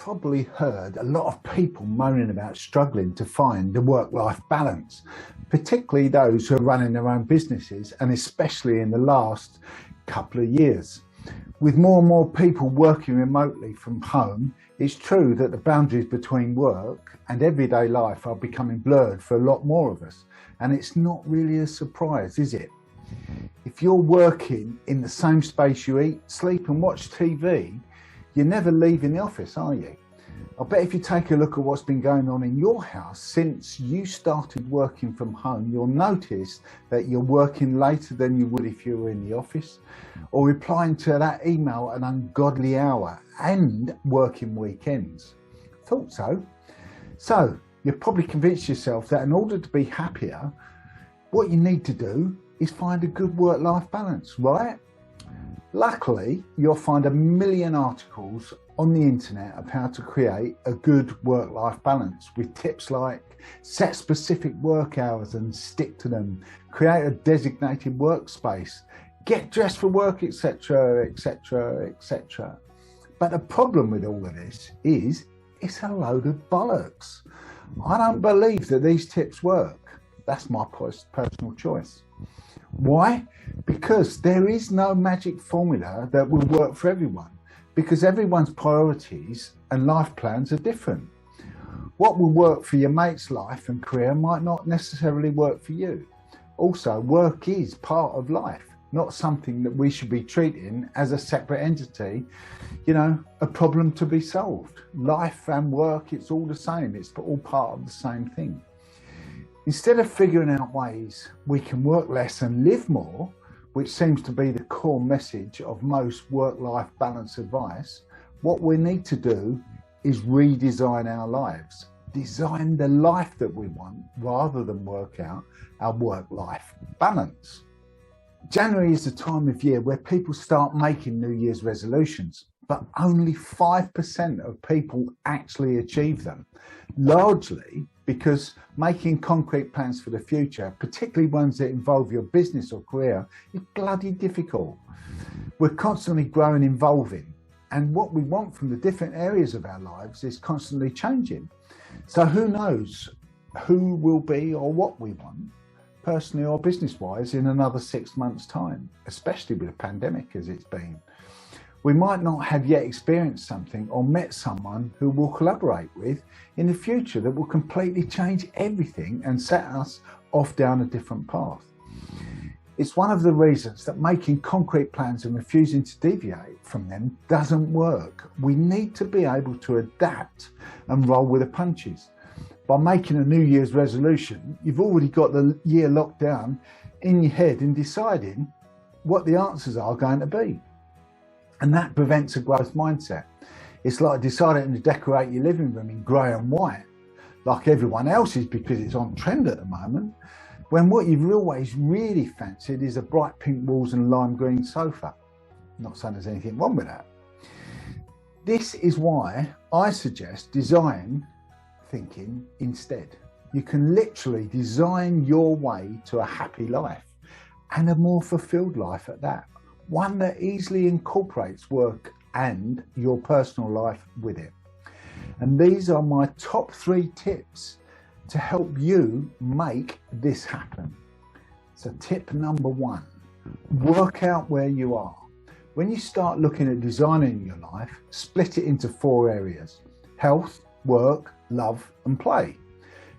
probably heard a lot of people moaning about struggling to find the work-life balance, particularly those who are running their own businesses, and especially in the last couple of years. With more and more people working remotely from home, it's true that the boundaries between work and everyday life are becoming blurred for a lot more of us. And it's not really a surprise, is it? If you're working in the same space you eat, sleep and watch TV, you're never leaving the office, are you? I bet if you take a look at what's been going on in your house since you started working from home, you'll notice that you're working later than you would if you were in the office, or replying to that email at an ungodly hour, and working weekends. Thought so? So, you've probably convinced yourself that in order to be happier, what you need to do is find a good work-life balance, right? Luckily, you'll find a million articles on the internet of how to create a good work-life balance with tips like set specific work hours and stick to them, create a designated workspace, get dressed for work, etc., etc., etc. But the problem with all of this is it's a load of bollocks. I don't believe that these tips work. That's my personal choice. Why? Because there is no magic formula that will work for everyone, because everyone's priorities and life plans are different. What will work for your mate's life and career might not necessarily work for you. Also, work is part of life, not something that we should be treating as a separate entity, a problem to be solved. Life and work, it's all the same. It's all part of the same thing. Instead of figuring out ways we can work less and live more, which seems to be the core message of most work-life balance advice, what we need to do is redesign our lives. Design the life that we want rather than work out our work-life balance. January is the time of year where people start making New Year's resolutions, but only 5% of people actually achieve them, largely because making concrete plans for the future, particularly ones that involve your business or career, is bloody difficult. We're constantly growing and evolving, and what we want from the different areas of our lives is constantly changing. So who knows who will be or what we want, personally or business-wise, in another 6 months' time, especially with a pandemic as it's been. We might not have yet experienced something or met someone who we'll collaborate with in the future that will completely change everything and set us off down a different path. It's one of the reasons that making concrete plans and refusing to deviate from them doesn't work. We need to be able to adapt and roll with the punches. By making a New Year's resolution, you've already got the year locked down in your head and deciding what the answers are going to be. And that prevents a growth mindset. It's like deciding to decorate your living room in grey and white, like everyone else's because it's on trend at the moment, when what you've always really fancied is a bright pink walls and lime green sofa. Not saying there's anything wrong with that. This is why I suggest design thinking instead. You can literally design your way to a happy life, and a more fulfilled life at that. One that easily incorporates work and your personal life with it. And these are my top 3 tips to help you make this happen. So tip number 1, work out where you are. When you start looking at designing your life, split it into 4 areas: health, work, love and play.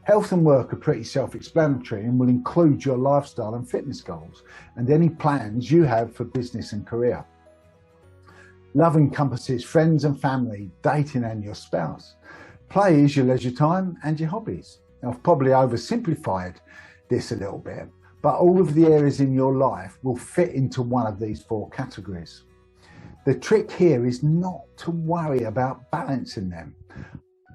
Health and work are pretty self-explanatory and will include your lifestyle and fitness goals and any plans you have for business and career. Love encompasses friends and family, dating and your spouse. Play is your leisure time and your hobbies. Now, I've probably oversimplified this a little bit, but all of the areas in your life will fit into one of these 4 categories. The trick here is not to worry about balancing them.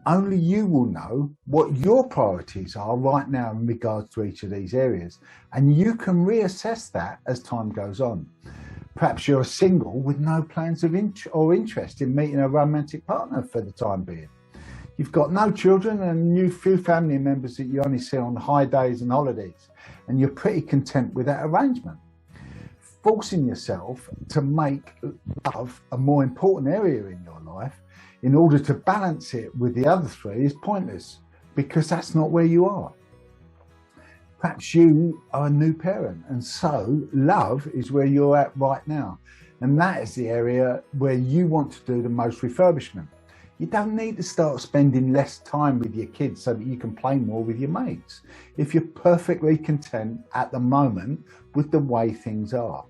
Only you will know what your priorities are right now in regards to each of these areas, and you can reassess that as time goes on. Perhaps you're single with no plans of interest in meeting a romantic partner for the time being. You've got no children and few family members that you only see on high days and holidays, and you're pretty content with that arrangement. forcing yourself to make love a more important area in your life in order to balance it with the other three is pointless, because that's not where you are. Perhaps you are a new parent, and so love is where you're at right now. And that is the area where you want to do the most refurbishment. You don't need to start spending less time with your kids so that you can play more with your mates, if you're perfectly content at the moment with the way things are.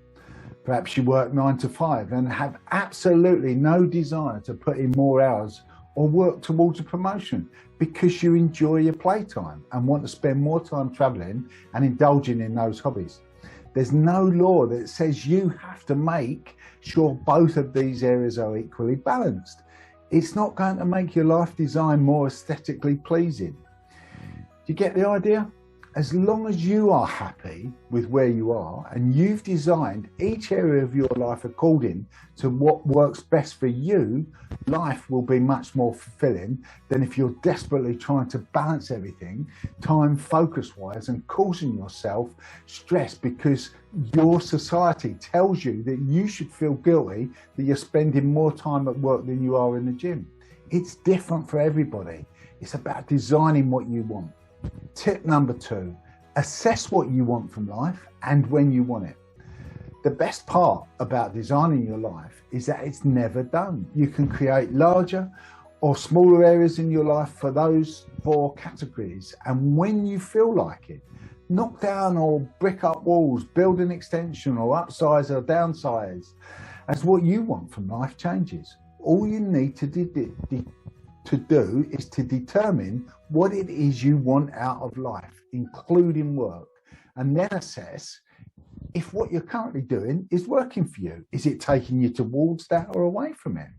Perhaps you work 9 to 5 and have absolutely no desire to put in more hours or work towards a promotion because you enjoy your playtime and want to spend more time traveling and indulging in those hobbies. There's no law that says you have to make sure both of these areas are equally balanced. It's not going to make your life design more aesthetically pleasing. Do you get the idea? As long as you are happy with where you are and you've designed each area of your life according to what works best for you, life will be much more fulfilling than if you're desperately trying to balance everything, time focus wise, and causing yourself stress because your society tells you that you should feel guilty that you're spending more time at work than you are in the gym. It's different for everybody. It's about designing what you want. Tip number 2, assess what you want from life and when you want it. The best part about designing your life is that it's never done. You can create larger or smaller areas in your life for those 4 categories, and when you feel like it, knock down or brick up walls, build an extension or upsize or downsize as what you want from life changes. All you need to do is to determine what it is you want out of life, including work, and then assess if what you're currently doing is working for you. Is it taking you towards that or away from it?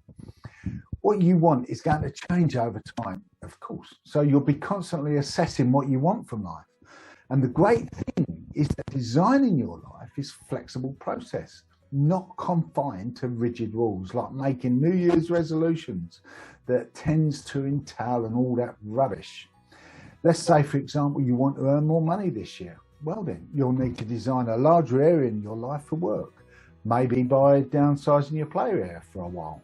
What you want is going to change over time, of course, so you'll be constantly assessing what you want from life. And the great thing is that designing your life is a flexible process, not confined to rigid rules like making New Year's resolutions that tends to entail and all that rubbish. Let's say, for example, you want to earn more money this year. Well then, you'll need to design a larger area in your life for work, maybe by downsizing your play area for a while.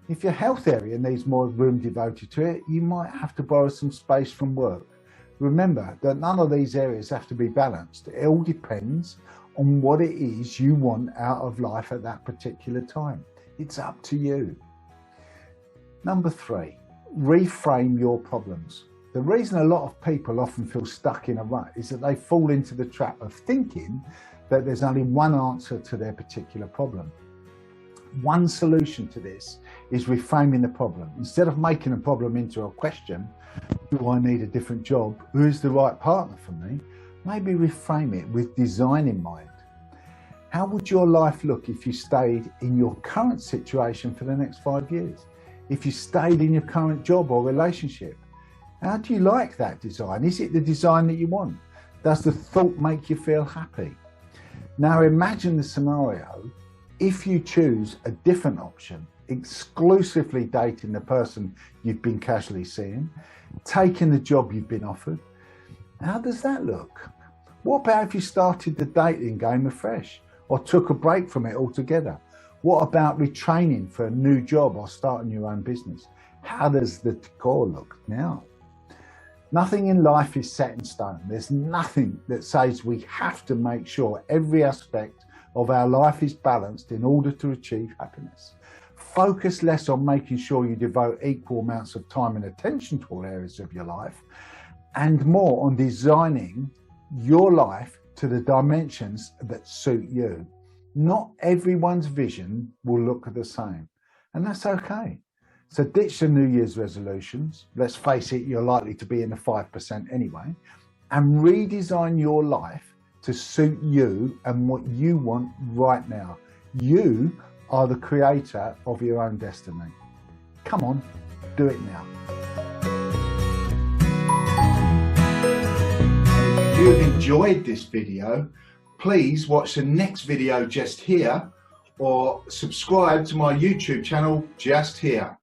If your health area needs more room devoted to it, you might have to borrow some space from work. Remember that none of these areas have to be balanced. It all depends on what it is you want out of life at that particular time. It's up to you. Number 3, reframe your problems. The reason a lot of people often feel stuck in a rut is that they fall into the trap of thinking that there's only one answer to their particular problem. One solution to this is reframing the problem. Instead of making a problem into a question, do I need a different job? Who is the right partner for me? Maybe reframe it with design in mind. How would your life look if you stayed in your current situation for the next 5 years? If you stayed in your current job or relationship? How do you like that design? Is it the design that you want? Does the thought make you feel happy? Now imagine the scenario if you choose a different option, exclusively dating the person you've been casually seeing, taking the job you've been offered. How does that look? What about if you started the dating game afresh or took a break from it altogether? What about retraining for a new job or starting your own business? How does the decor look now? Nothing in life is set in stone. There's nothing that says we have to make sure every aspect of our life is balanced in order to achieve happiness. Focus less on making sure you devote equal amounts of time and attention to all areas of your life, and more on designing your life to the dimensions that suit you. Not everyone's vision will look the same, and that's okay. So ditch the New Year's resolutions. Let's face it, you're likely to be in the 5% anyway, and redesign your life to suit you and what you want right now. You are the creator of your own destiny. Come on, do it now. If you've enjoyed this video, please watch the next video just here, or subscribe to my YouTube channel just here.